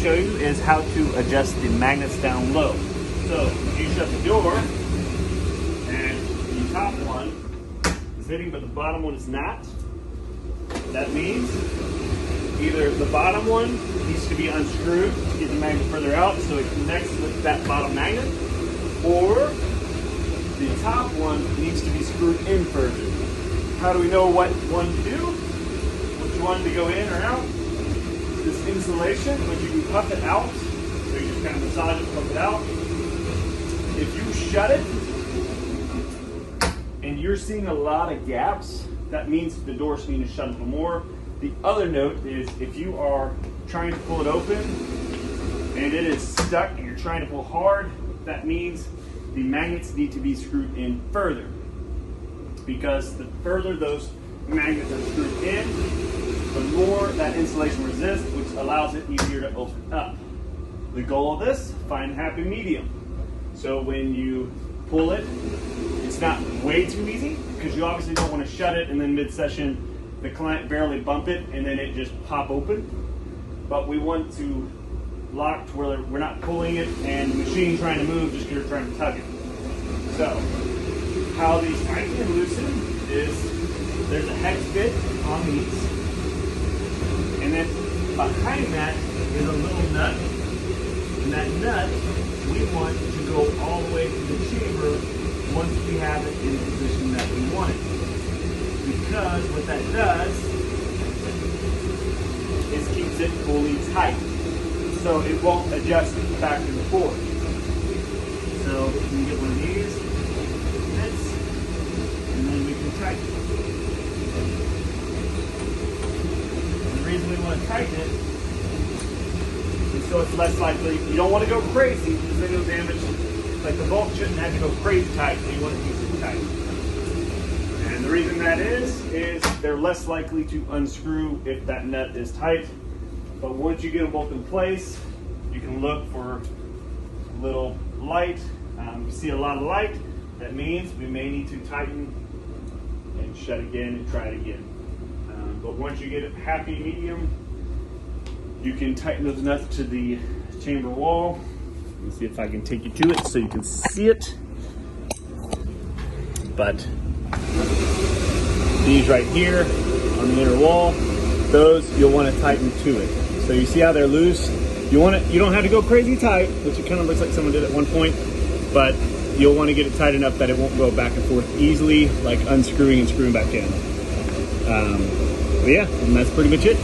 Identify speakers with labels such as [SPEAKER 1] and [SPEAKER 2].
[SPEAKER 1] show you is how to adjust the magnets down low. So you shut the door and the top one is hitting but the bottom one is not. That means either the bottom one needs to be unscrewed to get the magnet further out so it connects with that bottom magnet, or the top one needs to be screwed in further. How do we know what one to do? Which one to go in or out? This insulation, when you can puff it out, so you just kind of massage it, puff it out. If you shut it and you're seeing a lot of gaps, that means the door's needing to shut a little more. The other note is if you are trying to pull it open and it is stuck and you're trying to pull hard, that means the magnets need to be screwed in further. Because the further those magnets are screwed in, the more that insulation resists, which allows it easier to open up. The goal of this, find a happy medium. So when you pull it, it's not way too easy, because you obviously don't want to shut it and then mid-session the client barely bump it and then it just pop open. But we want to lock to where we're not pulling it and the machine trying to move just because you're trying to tug it. So how these tighten and loosen is there's a hex bit on these, and then behind that is a little nut, and that nut we want to go all the way to the chamber once we have it in the position that we want it. Because what that does is keeps it fully tight, so it won't adjust back and forth. So we can get one of these, this, and then we can tighten it. And the reason we want to tighten it is so it's less likely. You don't want to go crazy because then it'll damage. Like the bolt shouldn't have to go crazy tight, so you want to keep it tight. And the reason that is they're less likely to unscrew if that nut is tight. But once you get them both in place, you can look for a little light. You see a lot of light, that means we may need to tighten and shut again and try it again. But once you get a happy medium, you can tighten those nuts to the chamber wall. Let me see if I can take you to it so you can see it. But these right here on the inner wall, those you'll want to tighten to it. So you see how they're loose? You don't have to go crazy tight, which it kind of looks like someone did at one point, but you'll want to get it tight enough that it won't go back and forth easily, like unscrewing and screwing back in. But yeah, and that's pretty much it.